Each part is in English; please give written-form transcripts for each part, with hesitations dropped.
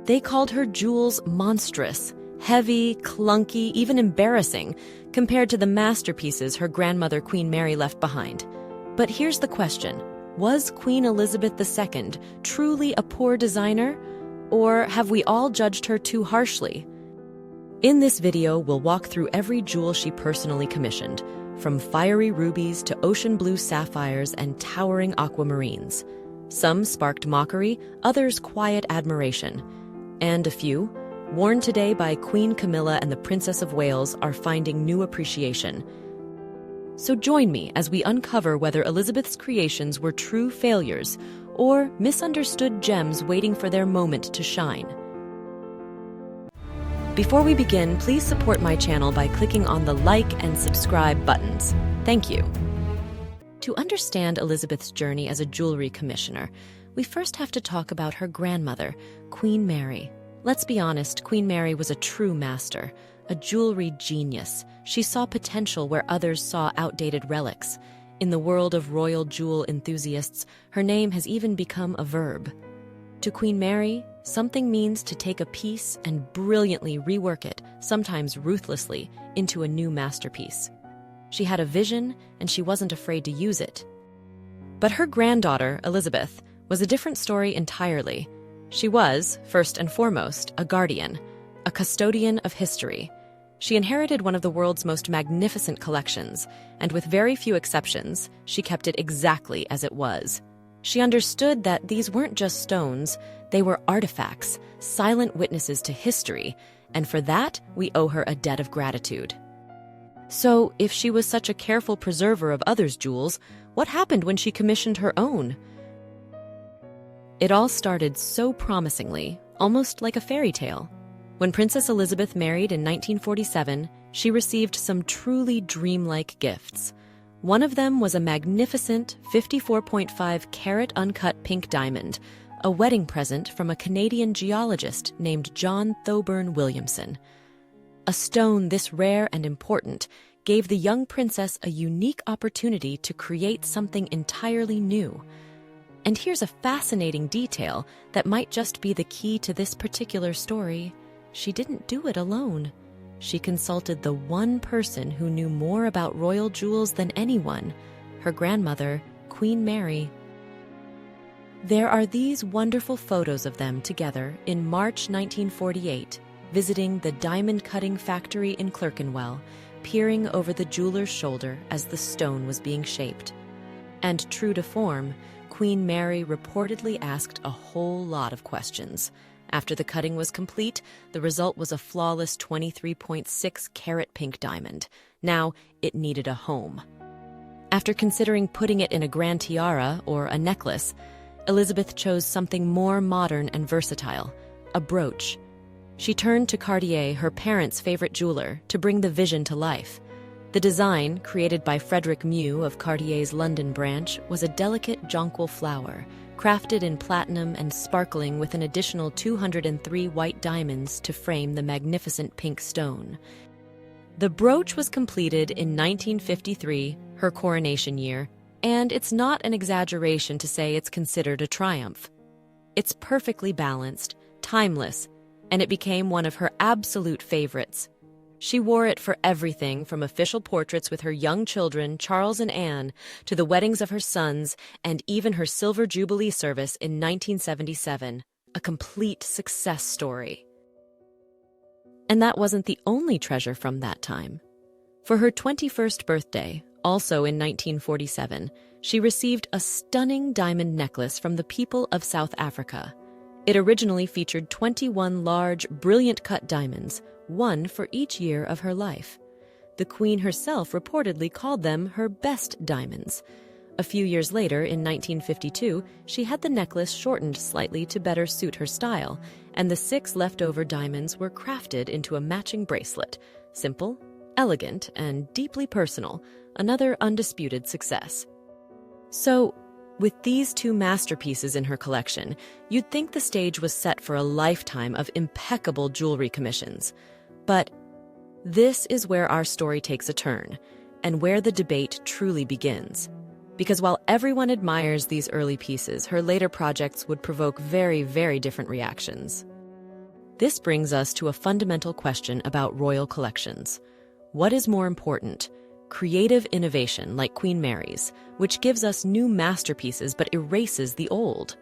They called her jewels monstrous, heavy, clunky, even embarrassing, compared to the masterpieces her grandmother Queen Mary left behind. But here's the question. Was Queen Elizabeth II truly a poor designer? Or have we all judged her too harshly? In this video, we'll walk through every jewel she personally commissioned, from fiery rubies to ocean blue sapphires and towering aquamarines. Some sparked mockery, others quiet admiration. And a few, worn today by Queen Camilla and the Princess of Wales, are finding new appreciation. So join me as we uncover whether Elizabeth's creations were true failures or misunderstood gems waiting for their moment to shine. Before we begin, please support my channel by clicking on the like and subscribe buttons. Thank you. To understand Elizabeth's journey as a jewelry commissioner, we first have to talk about her grandmother, Queen Mary. Let's be honest, Queen Mary was a true master, a jewelry genius. She saw potential where others saw outdated relics. In the world of royal jewel enthusiasts, her name has even become a verb. To Queen Mary, something means to take a piece and brilliantly rework it, sometimes ruthlessly, into a new masterpiece. She had a vision, and she wasn't afraid to use it. But her granddaughter, Elizabeth, was a different story entirely. She was, first and foremost, a guardian, a custodian of history. She inherited one of the world's most magnificent collections, and with very few exceptions, she kept it exactly as it was. She understood that these weren't just stones, they were artifacts, silent witnesses to history, and for that, we owe her a debt of gratitude. So, if she was such a careful preserver of others' jewels, what happened when she commissioned her own? It all started so promisingly, almost like a fairy tale. When Princess Elizabeth married in 1947, she received some truly dreamlike gifts. One of them was a magnificent 54.5-carat uncut pink diamond, a wedding present from a Canadian geologist named John Thoburn Williamson. A stone this rare and important gave the young princess a unique opportunity to create something entirely new. And here's a fascinating detail that might just be the key to this particular story. She didn't do it alone. She consulted the one person who knew more about royal jewels than anyone, her grandmother, Queen Mary. There are these wonderful photos of them together in March 1948, visiting the diamond-cutting factory in Clerkenwell, peering over the jeweler's shoulder as the stone was being shaped. And true to form, Queen Mary reportedly asked a whole lot of questions. After the cutting was complete, the result was a flawless 23.6-carat pink diamond. Now, it needed a home. After considering putting it in a grand tiara or a necklace, Elizabeth chose something more modern and versatile, a brooch. She turned to Cartier, her parents' favorite jeweler, to bring the vision to life. The design, created by Frederick Mew of Cartier's London branch, was a delicate jonquil flower, crafted in platinum and sparkling with an additional 203 white diamonds to frame the magnificent pink stone. The brooch was completed in 1953, her coronation year, and it's not an exaggeration to say it's considered a triumph. It's perfectly balanced, timeless, and it became one of her absolute favorites. She wore it for everything from official portraits with her young children, Charles and Anne, to the weddings of her sons, and even her Silver Jubilee service in 1977, a complete success story. And that wasn't the only treasure from that time. For her 21st birthday, also in 1947, she received a stunning diamond necklace from the people of South Africa. It originally featured 21 large, brilliant-cut diamonds, one for each year of her life. The Queen herself reportedly called them her best diamonds. A few years later, in 1952, she had the necklace shortened slightly to better suit her style, and the 6 leftover diamonds were crafted into a matching bracelet. Simple, elegant, and deeply personal, another undisputed success. So, with these 2 masterpieces in her collection, you'd think the stage was set for a lifetime of impeccable jewelry commissions. But this is where our story takes a turn, and where the debate truly begins. Because while everyone admires these early pieces, her later projects would provoke very, very different reactions. This brings us to a fundamental question about royal collections. What is more important? Creative innovation like Queen Mary's, which gives us new masterpieces but erases the old?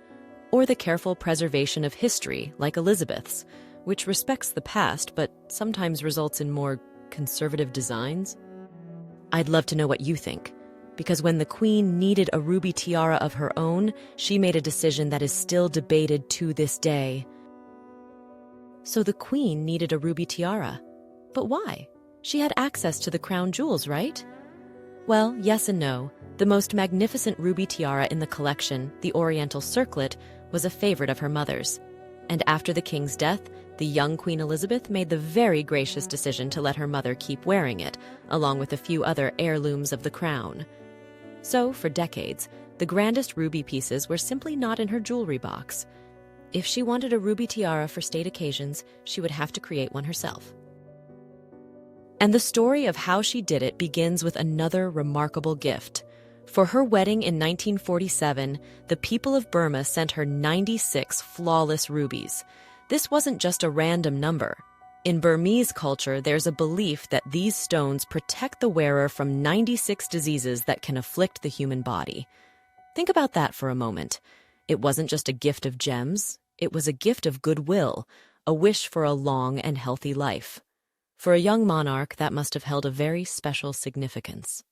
Or the careful preservation of history like Elizabeth's, which respects the past but sometimes results in more conservative designs? I'd love to know what you think, because when the Queen needed a ruby tiara of her own, she made a decision that is still debated to this day. So the Queen needed a ruby tiara. But why? She had access to the crown jewels, right? Well, yes and no. The most magnificent ruby tiara in the collection, the Oriental Circlet, was a favorite of her mother's. And after the king's death, the young Queen Elizabeth made the very gracious decision to let her mother keep wearing it, along with a few other heirlooms of the crown. So, for decades, the grandest ruby pieces were simply not in her jewelry box. If she wanted a ruby tiara for state occasions, she would have to create one herself. And the story of how she did it begins with another remarkable gift. For her wedding in 1947, the people of Burma sent her 96 flawless rubies. This wasn't just a random number. In Burmese culture, there's a belief that these stones protect the wearer from 96 diseases that can afflict the human body. Think about that for a moment. It wasn't just a gift of gems. It was a gift of goodwill, a wish for a long and healthy life. For a young monarch, that must have held a very special significance.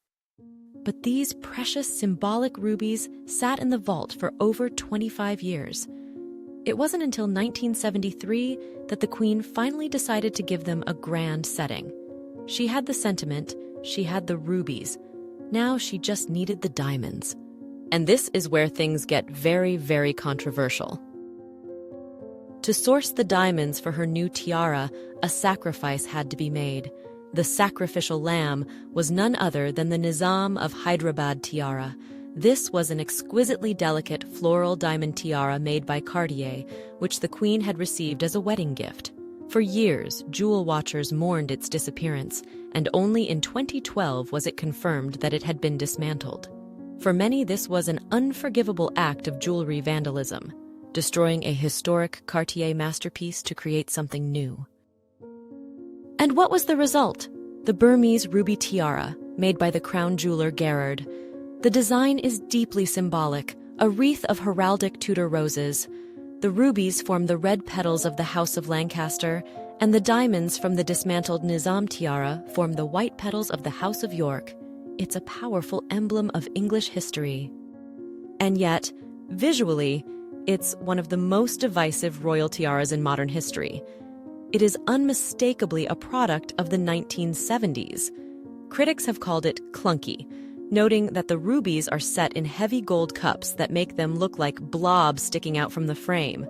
But these precious symbolic rubies sat in the vault for over 25 years. It wasn't until 1973 that the Queen finally decided to give them a grand setting. She had the sentiment, she had the rubies. Now she just needed the diamonds. And this is where things get very, very controversial. To source the diamonds for her new tiara, a sacrifice had to be made. The sacrificial lamb was none other than the Nizam of Hyderabad tiara. This was an exquisitely delicate floral diamond tiara made by Cartier, which the Queen had received as a wedding gift. For years, jewel watchers mourned its disappearance, and only in 2012 was it confirmed that it had been dismantled. For many, this was an unforgivable act of jewelry vandalism, destroying a historic Cartier masterpiece to create something new. And what was the result? The Burmese ruby tiara, made by the crown jeweler Gerard. The design is deeply symbolic, a wreath of heraldic Tudor roses. The rubies form the red petals of the House of Lancaster, and the diamonds from the dismantled Nizam tiara form the white petals of the House of York. It's a powerful emblem of English history. And yet, visually, it's one of the most divisive royal tiaras in modern history. It is unmistakably a product of the 1970s. Critics have called it clunky, noting that the rubies are set in heavy gold cups that make them look like blobs sticking out from the frame.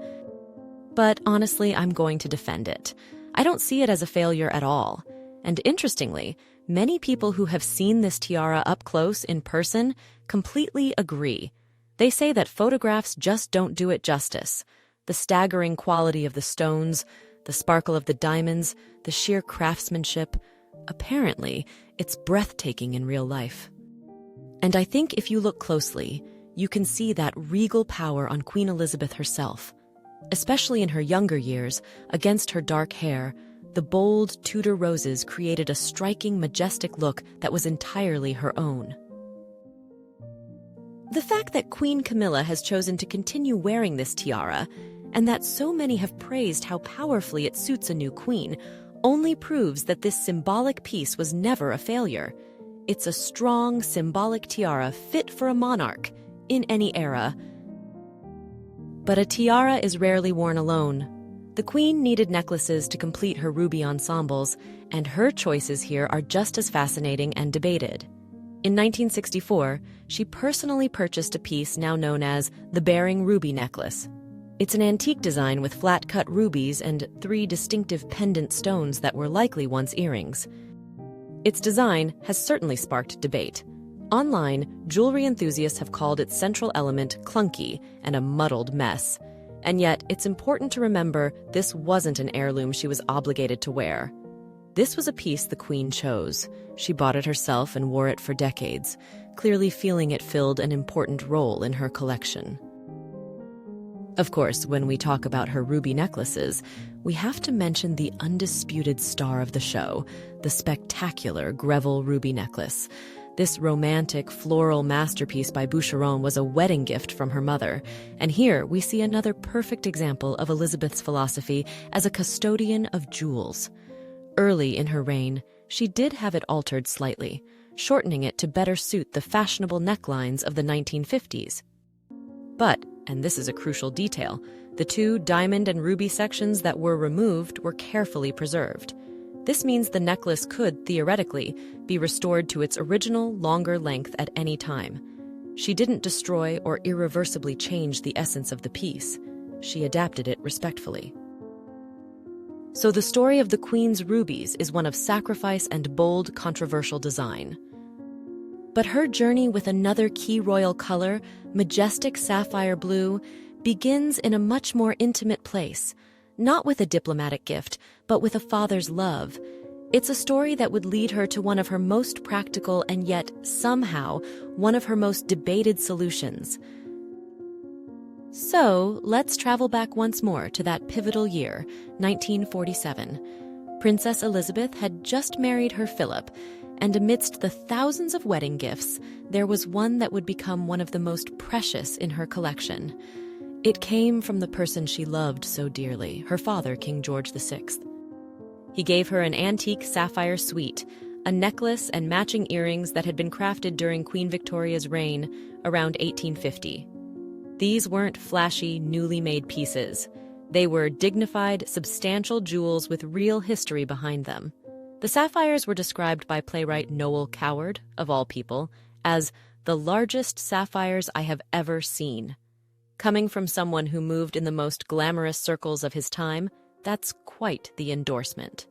But honestly, I'm going to defend it. I don't see it as a failure at all. And interestingly, many people who have seen this tiara up close in person completely agree. They say that photographs just don't do it justice. The staggering quality of the stones, the sparkle of the diamonds, the sheer craftsmanship. Apparently, it's breathtaking in real life. And I think if you look closely, you can see that regal power on Queen Elizabeth herself. Especially in her younger years, against her dark hair, the bold Tudor roses created a striking, majestic look that was entirely her own. The fact that Queen Camilla has chosen to continue wearing this tiara, and that so many have praised how powerfully it suits a new queen, only proves that this symbolic piece was never a failure. It's a strong, symbolic tiara fit for a monarch, in any era. But a tiara is rarely worn alone. The Queen needed necklaces to complete her ruby ensembles, and her choices here are just as fascinating and debated. In 1964, she personally purchased a piece now known as the Bearing Ruby necklace. It's an antique design with flat-cut rubies and 3 distinctive pendant stones that were likely once earrings. Its design has certainly sparked debate. Online, jewelry enthusiasts have called its central element clunky and a muddled mess. And yet, it's important to remember this wasn't an heirloom she was obligated to wear. This was a piece the Queen chose. She bought it herself and wore it for decades, clearly feeling it filled an important role in her collection. Of course, when we talk about her ruby necklaces, we have to mention the undisputed star of the show, the spectacular Greville ruby necklace. This romantic, floral masterpiece by Boucheron was a wedding gift from her mother, and here we see another perfect example of Elizabeth's philosophy as a custodian of jewels. Early in her reign, she did have it altered slightly, shortening it to better suit the fashionable necklines of the 1950s. But, and this is a crucial detail, the two diamond and ruby sections that were removed were carefully preserved. This means the necklace could, theoretically, be restored to its original, longer length at any time. She didn't destroy or irreversibly change the essence of the piece. She adapted it respectfully. So the story of the Queen's rubies is one of sacrifice and bold, controversial design. But her journey with another key royal color, majestic sapphire blue, begins in a much more intimate place, not with a diplomatic gift, but with a father's love. It's a story that would lead her to one of her most practical and yet, somehow, one of her most debated solutions. So, let's travel back once more to that pivotal year, 1947. Princess Elizabeth had just married her Philip, and amidst the thousands of wedding gifts, there was one that would become one of the most precious in her collection. It came from the person she loved so dearly, her father, King George VI. He gave her an antique sapphire suite, a necklace and matching earrings that had been crafted during Queen Victoria's reign around 1850. These weren't flashy, newly made pieces. They were dignified, substantial jewels with real history behind them. The sapphires were described by playwright Noel Coward, of all people, as the largest sapphires I have ever seen. Coming from someone who moved in the most glamorous circles of his time, that's quite the endorsement.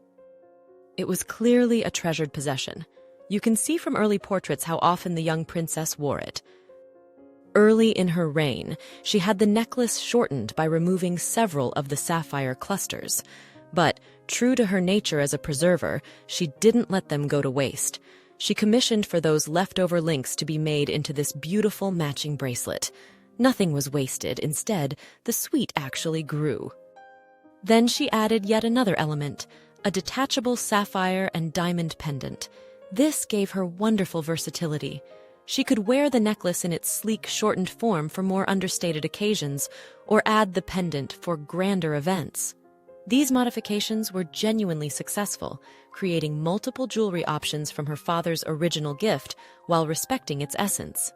It was clearly a treasured possession. You can see from early portraits how often the young princess wore it. Early in her reign, she had the necklace shortened by removing several of the sapphire clusters. But, true to her nature as a preserver, she didn't let them go to waste. She commissioned for those leftover links to be made into this beautiful matching bracelet. Nothing was wasted. Instead, the suite actually grew. Then she added yet another element, a detachable sapphire and diamond pendant. This gave her wonderful versatility. She could wear the necklace in its sleek, shortened form for more understated occasions, or add the pendant for grander events. These modifications were genuinely successful, creating multiple jewelry options from her father's original gift while respecting its essence.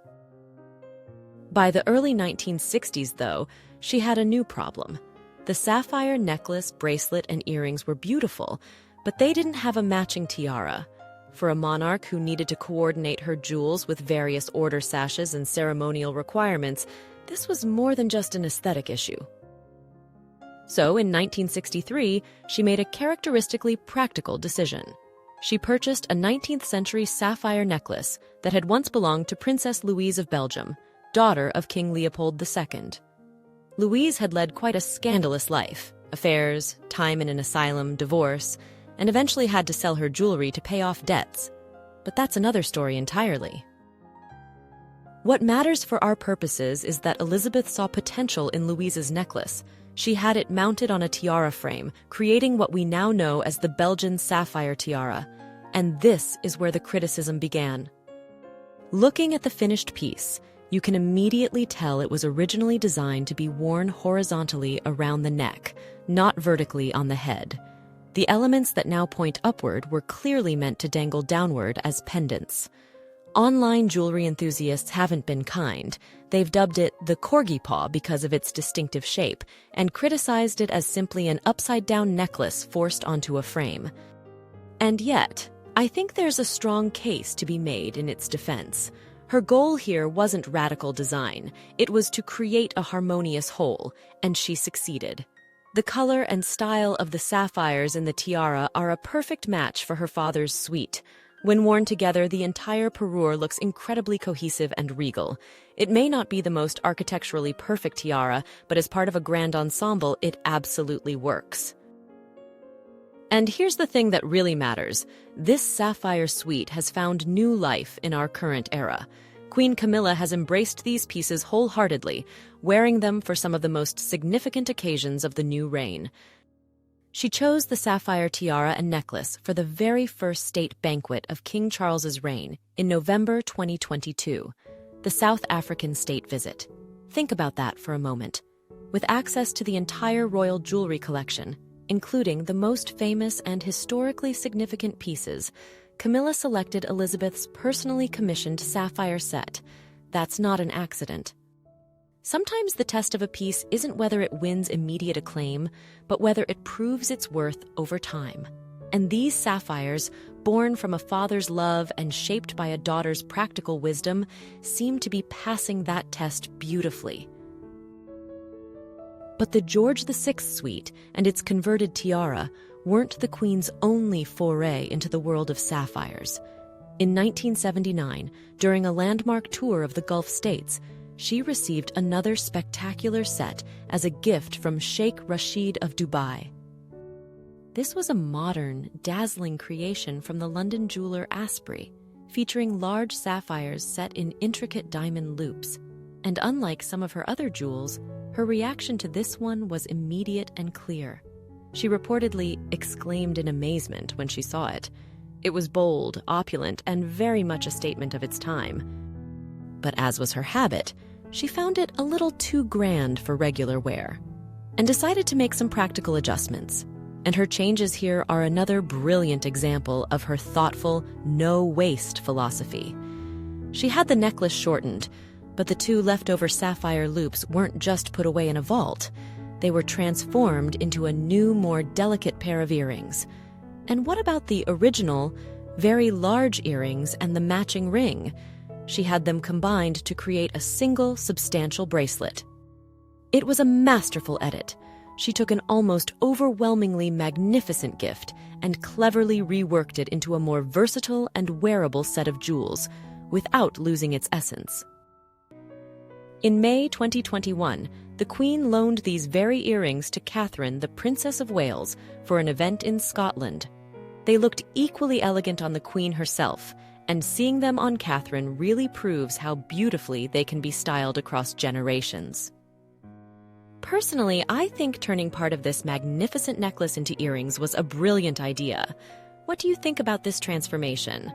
By the early 1960s, though, she had a new problem. The sapphire necklace, bracelet, and earrings were beautiful, but they didn't have a matching tiara. For a monarch who needed to coordinate her jewels with various order sashes and ceremonial requirements, this was more than just an aesthetic issue. So, in 1963, she made a characteristically practical decision. She purchased a 19th-century sapphire necklace that had once belonged to Princess Louise of Belgium, daughter of King Leopold II. Louise had led quite a scandalous life: affairs, time in an asylum, divorce, and eventually had to sell her jewelry to pay off debts. But that's another story entirely. What matters for our purposes is that Elizabeth saw potential in Louise's necklace. She had it mounted on a tiara frame, creating what we now know as the Belgian sapphire tiara. And this is where the criticism began. Looking at the finished piece, you can immediately tell it was originally designed to be worn horizontally around the neck, not vertically on the head. The elements that now point upward were clearly meant to dangle downward as pendants. Online jewelry enthusiasts haven't been kind. They've dubbed it the corgi paw because of its distinctive shape, and criticized it as simply an upside-down necklace forced onto a frame. And yet, I think there's a strong case to be made in its defense. Her goal here wasn't radical design. It was to create a harmonious whole, and she succeeded. The color and style of the sapphires in the tiara are a perfect match for her father's suite. When worn together, the entire parure looks incredibly cohesive and regal. It may not be the most architecturally perfect tiara, but as part of a grand ensemble, it absolutely works. And here's the thing that really matters. This sapphire suite has found new life in our current era. Queen Camilla has embraced these pieces wholeheartedly, wearing them for some of the most significant occasions of the new reign. She chose the sapphire tiara and necklace for the very first state banquet of King Charles's reign in November 2022, the South African state visit. Think about that for a moment. With access to the entire royal jewelry collection, including the most famous and historically significant pieces, Camilla selected Elizabeth's personally commissioned sapphire set. That's not an accident. Sometimes the test of a piece isn't whether it wins immediate acclaim, but whether it proves its worth over time. And these sapphires, born from a father's love and shaped by a daughter's practical wisdom, seem to be passing that test beautifully. But the George VI suite and its converted tiara weren't the Queen's only foray into the world of sapphires. In 1979, during a landmark tour of the Gulf states, she received another spectacular set as a gift from Sheikh Rashid of Dubai. This was a modern, dazzling creation from the London jeweler Asprey, featuring large sapphires set in intricate diamond loops. And unlike some of her other jewels, her reaction to this one was immediate and clear. She reportedly exclaimed in amazement when she saw it. It was bold, opulent, and very much a statement of its time. But as was her habit, she found it a little too grand for regular wear, and decided to make some practical adjustments. And her changes here are another brilliant example of her thoughtful, no-waste philosophy. She had the necklace shortened, but the two leftover sapphire loops weren't just put away in a vault. They were transformed into a new, more delicate pair of earrings. And what about the original, very large earrings and the matching ring? She had them combined to create a single, substantial bracelet. It was a masterful edit. She took an almost overwhelmingly magnificent gift and cleverly reworked it into a more versatile and wearable set of jewels, without losing its essence. In May 2021, the Queen loaned these very earrings to Catherine, the Princess of Wales, for an event in Scotland. They looked equally elegant on the Queen herself, and seeing them on Catherine really proves how beautifully they can be styled across generations. Personally, I think turning part of this magnificent necklace into earrings was a brilliant idea. What do you think about this transformation?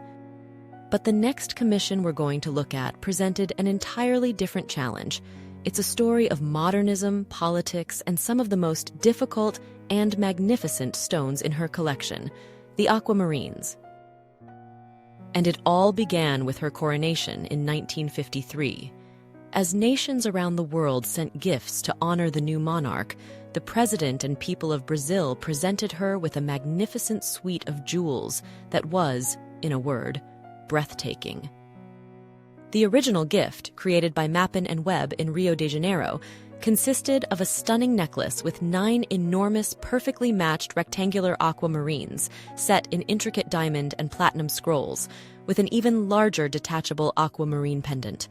But the next commission we're going to look at presented an entirely different challenge. It's a story of modernism, politics, and some of the most difficult and magnificent stones in her collection, the Aquamarines. And it all began with her coronation in 1953. As nations around the world sent gifts to honor the new monarch, the president and people of Brazil presented her with a magnificent suite of jewels that was, in a word, breathtaking. The original gift, created by Mappin and Webb in Rio de Janeiro, consisted of a stunning necklace with 9 enormous, perfectly matched rectangular aquamarines set in intricate diamond and platinum scrolls, with an even larger detachable aquamarine pendant.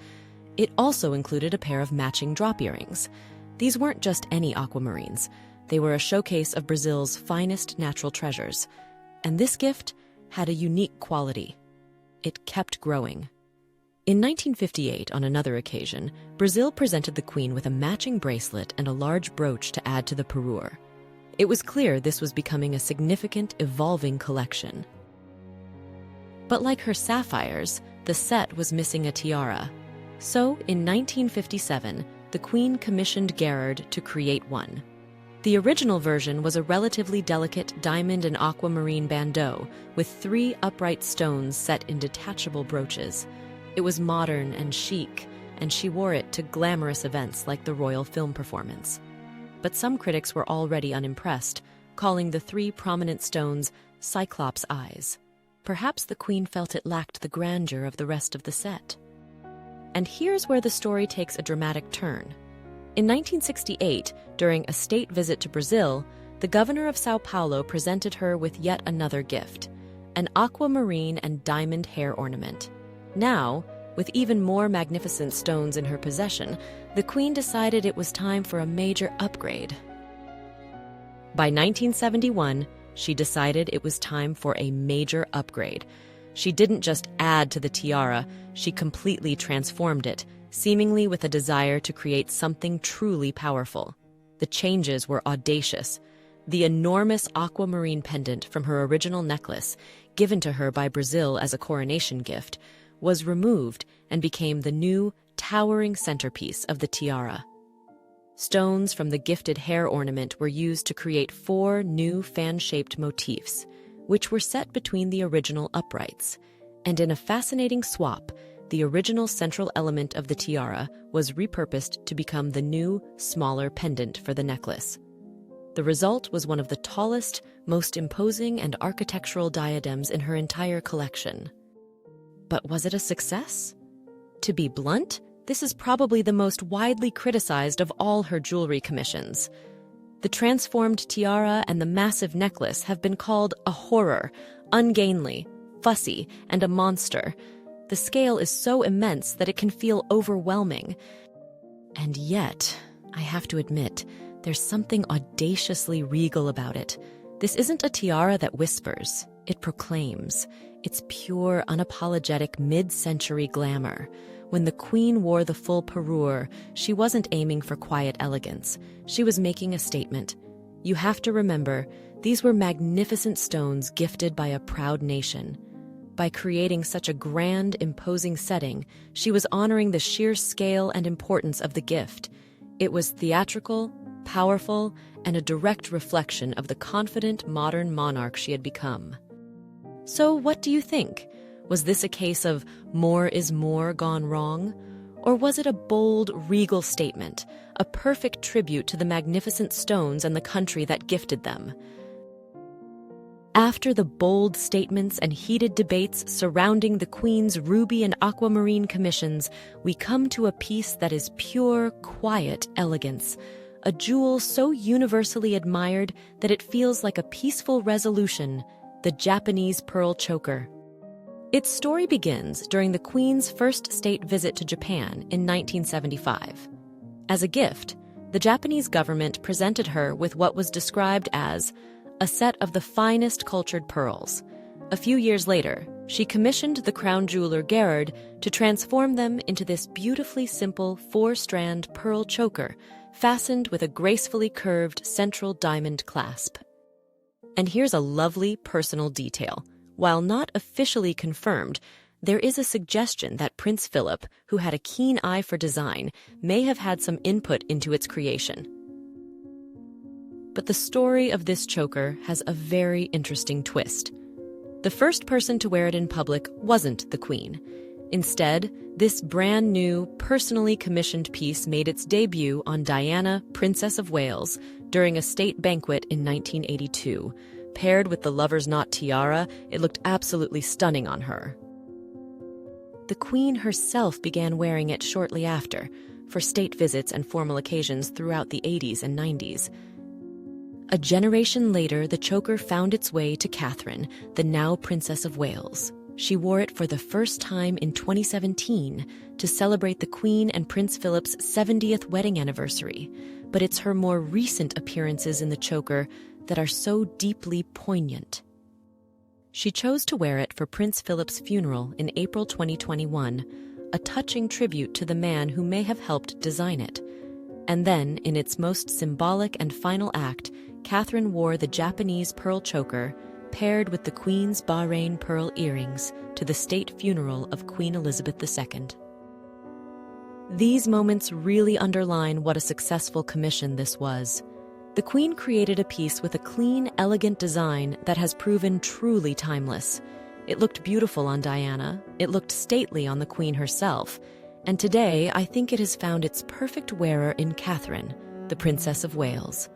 It also included a pair of matching drop earrings. These weren't just any aquamarines. They were a showcase of Brazil's finest natural treasures. And this gift had a unique quality. It kept growing. In 1958, on another occasion, Brazil presented the Queen with a matching bracelet and a large brooch to add to the parure. It was clear this was becoming a significant, evolving collection. But like her sapphires, the set was missing a tiara. So, in 1957, the Queen commissioned Gerard to create one. The original version was a relatively delicate diamond and aquamarine bandeau with 3 upright stones set in detachable brooches. It was modern and chic, and she wore it to glamorous events like the royal film performance. But some critics were already unimpressed, calling the 3 prominent stones Cyclops' eyes. Perhaps the Queen felt it lacked the grandeur of the rest of the set. And here's where the story takes a dramatic turn. In 1968, during a state visit to Brazil, the governor of São Paulo presented her with yet another gift, an aquamarine and diamond hair ornament. Now, with even more magnificent stones in her possession, the Queen decided it was time for a major upgrade. By 1971, she decided it was time for a major upgrade. She didn't just add to the tiara, she completely transformed it, seemingly with a desire to create something truly powerful. The changes were audacious. The enormous aquamarine pendant from her original necklace, given to her by Brazil as a coronation gift, was removed and became the new, towering centerpiece of the tiara. Stones from the gifted hair ornament were used to create 4 new fan-shaped motifs, which were set between the original uprights. And in a fascinating swap, the original central element of the tiara was repurposed to become the new, smaller pendant for the necklace. The result was one of the tallest, most imposing and architectural diadems in her entire collection. But was it a success? To be blunt, this is probably the most widely criticized of all her jewelry commissions. The transformed tiara and the massive necklace have been called a horror, ungainly, fussy, and a monster. The scale is so immense that it can feel overwhelming. And yet, I have to admit, there's something audaciously regal about it. This isn't a tiara that whispers, it proclaims. It's pure, unapologetic mid-century glamour. When the queen wore the full parure, she wasn't aiming for quiet elegance. She was making a statement. You have to remember, these were magnificent stones gifted by a proud nation. By creating such a grand, imposing setting, she was honoring the sheer scale and importance of the gift. It was theatrical, powerful, and a direct reflection of the confident modern monarch she had become. So what do you think? Was this a case of more is more gone wrong? Or was it a bold, regal statement, a perfect tribute to the magnificent stones and the country that gifted them? After the bold statements and heated debates surrounding the Queen's ruby and aquamarine commissions, we come to a piece that is pure, quiet elegance, a jewel so universally admired that it feels like a peaceful resolution, the Japanese pearl choker. Its story begins during the Queen's first state visit to Japan in 1975. As a gift, the Japanese government presented her with what was described as a set of the finest cultured pearls. A few years later, she commissioned the crown jeweler Gerard to transform them into this beautifully simple 4-strand pearl choker fastened with a gracefully curved central diamond clasp. And here's a lovely personal detail. While not officially confirmed, there is a suggestion that Prince Philip, who had a keen eye for design, may have had some input into its creation. But the story of this choker has a very interesting twist. The first person to wear it in public wasn't the Queen. Instead, this brand new, personally commissioned piece made its debut on Diana, Princess of Wales, during a state banquet in 1982. Paired with the lover's knot tiara, it looked absolutely stunning on her. The Queen herself began wearing it shortly after, for state visits and formal occasions throughout the 80s and 90s. A generation later, the choker found its way to Catherine, the now Princess of Wales. She wore it for the first time in 2017 to celebrate the Queen and Prince Philip's 70th wedding anniversary, but it's her more recent appearances in the choker that are so deeply poignant. She chose to wear it for Prince Philip's funeral in April 2021, a touching tribute to the man who may have helped design it. And then, in its most symbolic and final act, Catherine wore the Japanese pearl choker, paired with the Queen's Bahrain pearl earrings, to the state funeral of Queen Elizabeth II. These moments really underline what a successful commission this was. The Queen created a piece with a clean, elegant design that has proven truly timeless. It looked beautiful on Diana, it looked stately on the Queen herself, and today I think it has found its perfect wearer in Catherine, the Princess of Wales.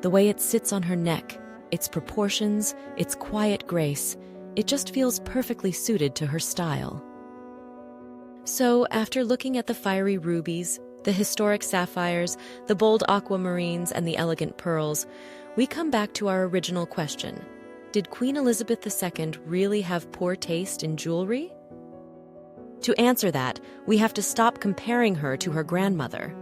The way it sits on her neck, its proportions, its quiet grace, it just feels perfectly suited to her style. So, after looking at the fiery rubies, the historic sapphires, the bold aquamarines, and the elegant pearls, we come back to our original question. Did Queen Elizabeth II really have poor taste in jewelry? To answer that, we have to stop comparing her to her grandmother.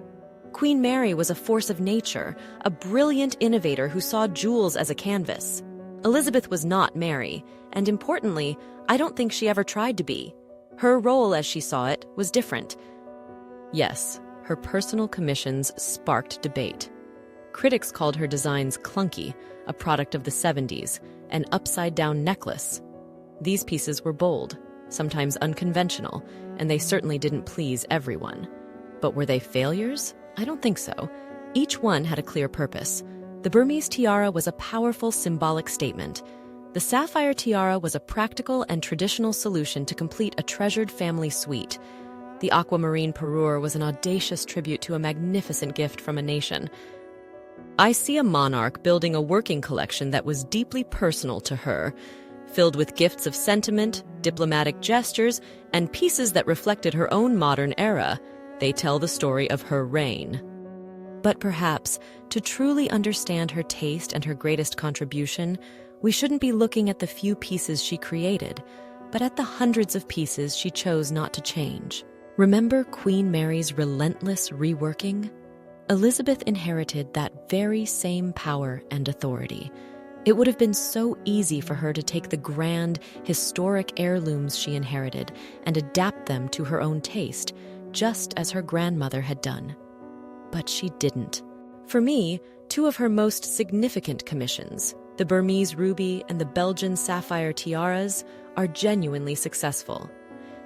Queen Mary was a force of nature, a brilliant innovator who saw jewels as a canvas. Elizabeth was not Mary, and importantly, I don't think she ever tried to be. Her role, as she saw it, was different. Yes, her personal commissions sparked debate. Critics called her designs clunky, a product of the 70s, an upside-down necklace. These pieces were bold, sometimes unconventional, and they certainly didn't please everyone. But were they failures? I don't think so. Each one had a clear purpose. The Burmese tiara was a powerful symbolic statement. The sapphire tiara was a practical and traditional solution to complete a treasured family suite. The Aquamarine parure was an audacious tribute to a magnificent gift from a nation. I see a monarch building a working collection that was deeply personal to her, filled with gifts of sentiment, diplomatic gestures, and pieces that reflected her own modern era. They tell the story of her reign. But perhaps, to truly understand her taste and her greatest contribution, we shouldn't be looking at the few pieces she created, but at the hundreds of pieces she chose not to change. Remember Queen Mary's relentless reworking? Elizabeth inherited that very same power and authority. It would have been so easy for her to take the grand, historic heirlooms she inherited and adapt them to her own taste, just as her grandmother had done. But she didn't. For me, two of her most significant commissions, the Burmese ruby and the Belgian sapphire tiaras, are genuinely successful.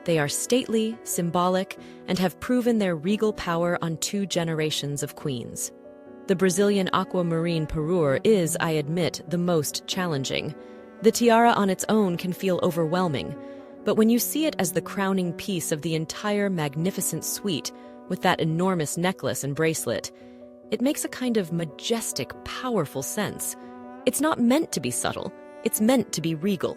They are stately, symbolic, and have proven their regal power on 2 generations of queens. The Brazilian aquamarine parure is, I admit, the most challenging. The tiara on its own can feel overwhelming, but when you see it as the crowning piece of the entire magnificent suite, with that enormous necklace and bracelet, it makes a kind of majestic, powerful sense. It's not meant to be subtle, it's meant to be regal.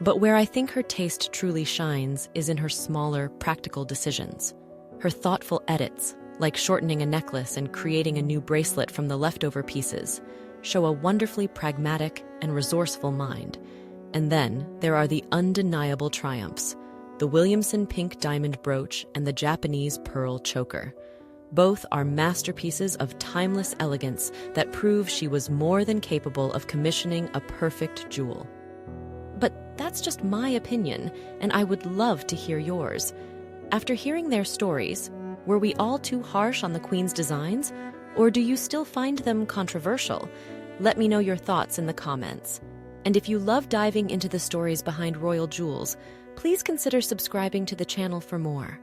But where I think her taste truly shines is in her smaller, practical decisions. Her thoughtful edits, like shortening a necklace and creating a new bracelet from the leftover pieces, show a wonderfully pragmatic and resourceful mind. And then there are the undeniable triumphs, the Williamson pink diamond brooch and the Japanese pearl choker. Both are masterpieces of timeless elegance that prove she was more than capable of commissioning a perfect jewel. But that's just my opinion, and I would love to hear yours. After hearing their stories, were we all too harsh on the Queen's designs, or do you still find them controversial? Let me know your thoughts in the comments. And if you love diving into the stories behind royal jewels, please consider subscribing to the channel for more.